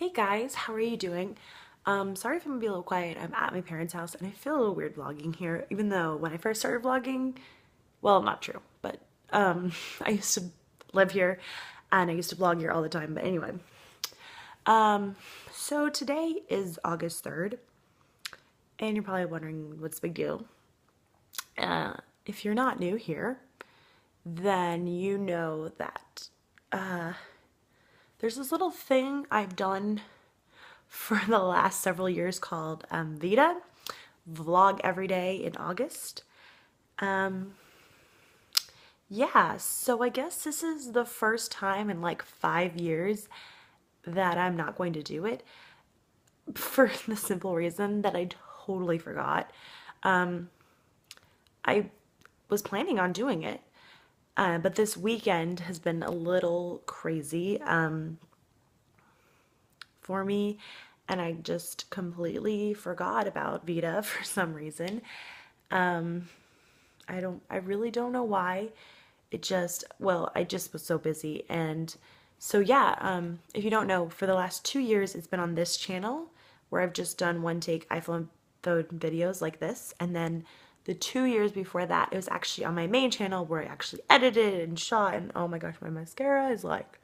Hey guys, how are you doing? Sorry if I'm gonna be a little quiet. I'm at my parents' house and I feel a little weird vlogging here, even though when I first started vlogging, well, not true, but I used to live here and I used to vlog here all the time. But anyway, um, so today is August 3rd, and you're probably wondering what's the big deal. Uh, if you're not new here, then you know that there's this little thing I've done for the last several years called Veda, vlog every day in August. Um, yeah, so I guess this is the first time in like 5 years that I'm not going to do it for the simple reason that I totally forgot. Um, I was planning on doing it, but this weekend has been a little crazy for me, and I just completely forgot about Vita for some reason. I really don't know why. I just was so busy. And so, yeah, if you don't know, for the last 2 years, it's been on this channel where I've just done one take iPhone phone videos like this. And then the 2 years before that, it was actually on my main channel where I actually edited and shot. And oh my gosh, my mascara is like,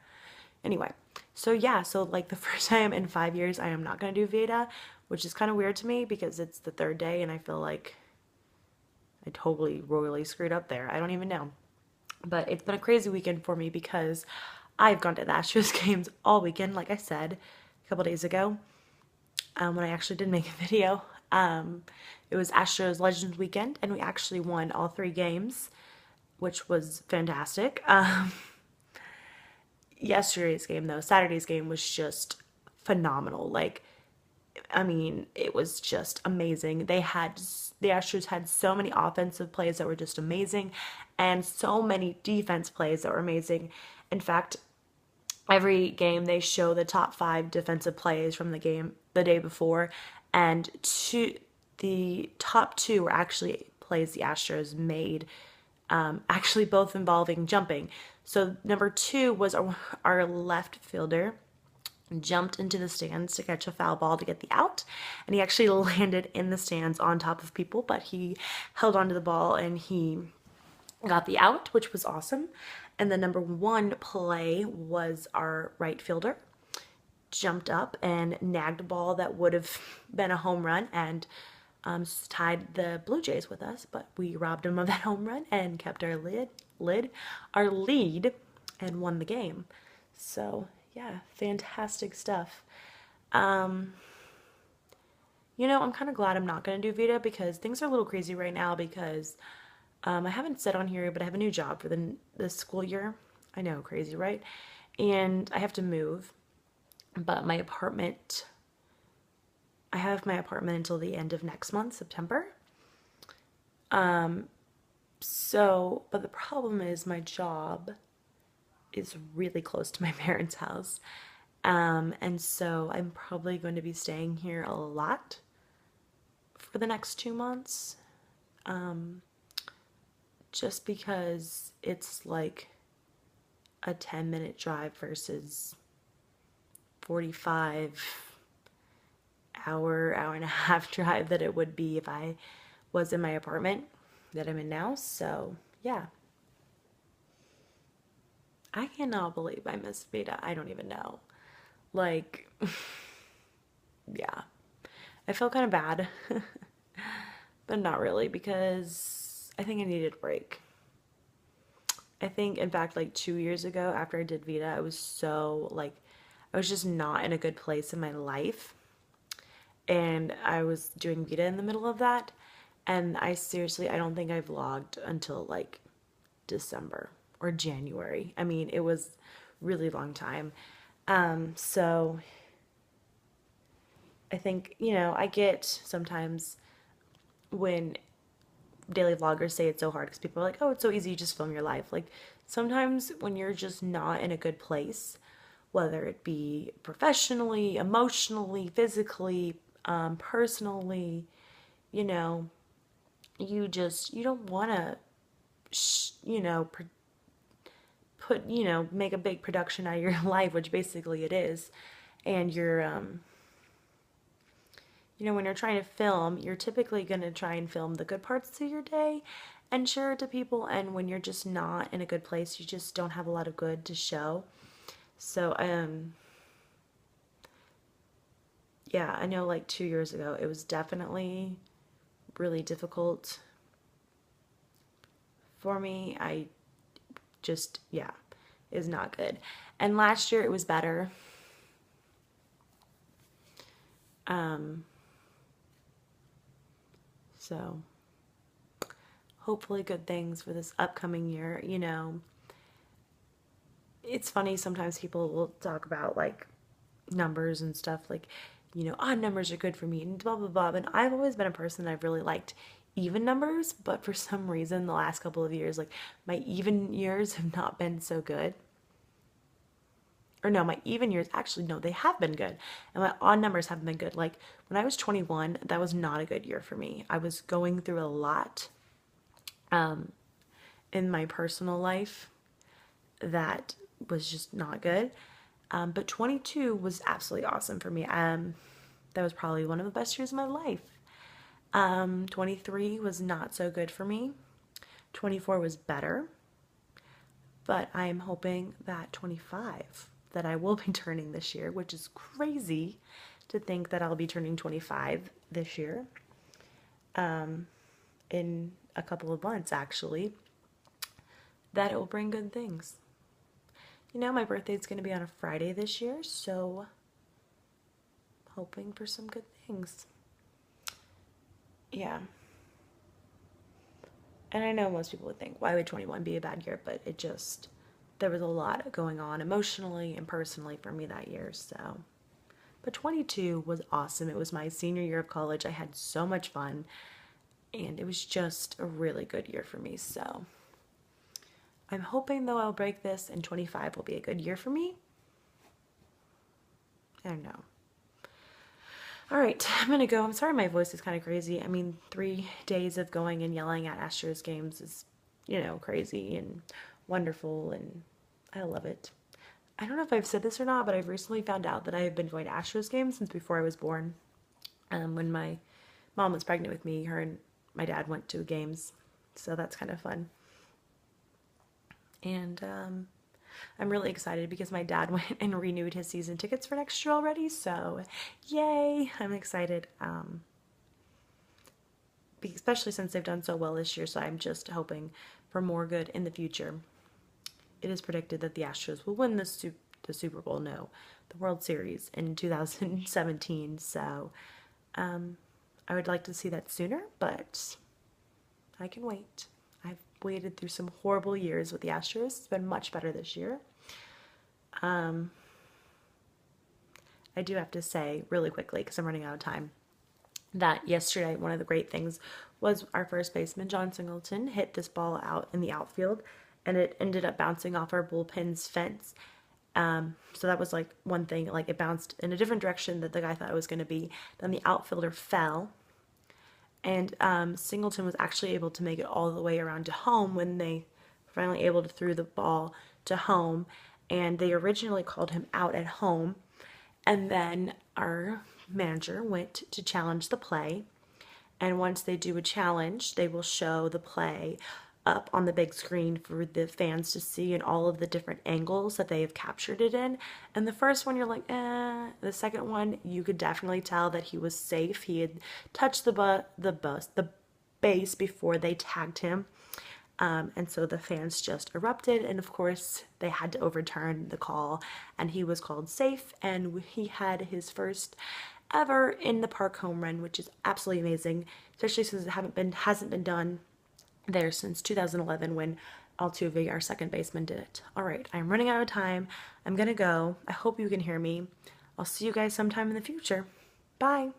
anyway. So, yeah, so like the first time in 5 years, I am not going to do Veda, which is kind of weird to me because it's the third day and I feel like I totally royally screwed up there. I don't even know. But it's been a crazy weekend for me because I've gone to the Astros games all weekend, like I said a couple days ago, when I actually did make a video. It was Astros Legends weekend, and we actually won all three games, which was fantastic. Yesterday's game, though, Saturday's game was just phenomenal. Like, I mean, it was just amazing. The Astros had so many offensive plays that were just amazing and so many defense plays that were amazing. In fact, every game they show the top five defensive plays from the game the day before, and the top two were actually plays the Astros made, actually both involving jumping. So number two was our left fielder jumped into the stands to catch a foul ball to get the out, and he actually landed in the stands on top of people, but he held onto the ball and he got the out, which was awesome. And the number one play was our right fielder jumped up and nagged a ball that would have been a home run and tied the Blue Jays with us, but we robbed him of that home run and kept our our lead, and won the game. So yeah, fantastic stuff. Um, I'm kind of glad I'm not going to do Vita because things are a little crazy right now because I haven't said on here, but I have a new job for the school year. I know, crazy, right? And I have to move, but I have my apartment until the end of next month, September. But the problem is my job is really close to my parents' house. And so I'm probably going to be staying here a lot for the next 2 months. Just because it's like a 10-minute drive versus 45 hour and a half drive that it would be if I was in my apartment that I'm in now. So, yeah. I cannot believe I missed Veda. I don't even know. Like, yeah. I feel kind of bad, but not really because I think I needed a break. I think, in fact, like 2 years ago after I did Vita, I was just not in a good place in my life. And I was doing Vita in the middle of that. And I don't think I vlogged until like December or January. I mean, it was really long time. So I think, I get sometimes when daily vloggers say it's so hard because people are like, oh, it's so easy, you just film your life. Like, sometimes when you're just not in a good place, whether it be professionally, emotionally, physically, personally, you know, you don't want to, make a big production out of your life, which basically it is. And when you're trying to film, you're typically going to try and film the good parts of your day and share it to people. And when you're just not in a good place, you just don't have a lot of good to show. So, yeah, I know like 2 years ago, it was definitely really difficult for me. I just, yeah, is not good. And last year it was better. So hopefully good things for this upcoming year. It's funny, sometimes people will talk about like numbers and stuff, like, odd numbers are good for me and blah blah blah. And I've always been a person that I've really liked even numbers, but for some reason the last couple of years, like, my even years have not been so good. Or no, my even years, actually, no, they have been good. And my odd numbers haven't been good. Like, when I was 21, that was not a good year for me. I was going through a lot in my personal life that was just not good. But 22 was absolutely awesome for me. That was probably one of the best years of my life. 23 was not so good for me. 24 was better. But I am hoping that 25, that I will be turning this year, which is crazy to think that I'll be turning 25 this year, in a couple of months actually, that it will bring good things. My birthday's going to be on a Friday this year, so hoping for some good things. Yeah. And I know most people would think, why would 21 be a bad year? But there was a lot going on emotionally and personally for me that year, so. But 22 was awesome. It was my senior year of college. I had so much fun, and it was just a really good year for me, so. I'm hoping, though, I'll break this and 25 will be a good year for me. I don't know. All right, I'm going to go. I'm sorry my voice is kind of crazy. I mean, 3 days of going and yelling at Astros games is, crazy and wonderful, and I love it. I don't know if I've said this or not, but I've recently found out that I have been going to Astros games since before I was born. When my mom was pregnant with me, her and my dad went to games, so that's kind of fun. And I'm really excited because my dad went and renewed his season tickets for next year already, so yay, I'm excited. Especially since they've done so well this year, so I'm just hoping for more good in the future. It is predicted that the Astros will win the Super Bowl, no, the World Series in 2017, so I would like to see that sooner, but I can wait. I've waited through some horrible years with the Astros. It's been much better this year. I do have to say really quickly, because I'm running out of time, that yesterday one of the great things was our first baseman, John Singleton, hit this ball out in the outfield, and it ended up bouncing off our bullpen's fence. So that was like one thing, like it bounced in a different direction that the guy thought it was going to be. Then the outfielder fell, and Singleton was actually able to make it all the way around to home when they finally able to throw the ball to home. And they originally called him out at home, and then our manager went to challenge the play. And once they do a challenge, they will show the play up on the big screen for the fans to see in all of the different angles that they have captured it in. And the first one, you're like, eh. The second one, you could definitely tell that he was safe. He had touched the base before they tagged him. And so the fans just erupted, and of course they had to overturn the call, and he was called safe, and he had his first ever in the park home run, which is absolutely amazing, especially since it hasn't been done there since 2011 when Altuve, our second baseman, did it. All right, I'm running out of time. I'm gonna go. I hope you can hear me. I'll see you guys sometime in the future. Bye.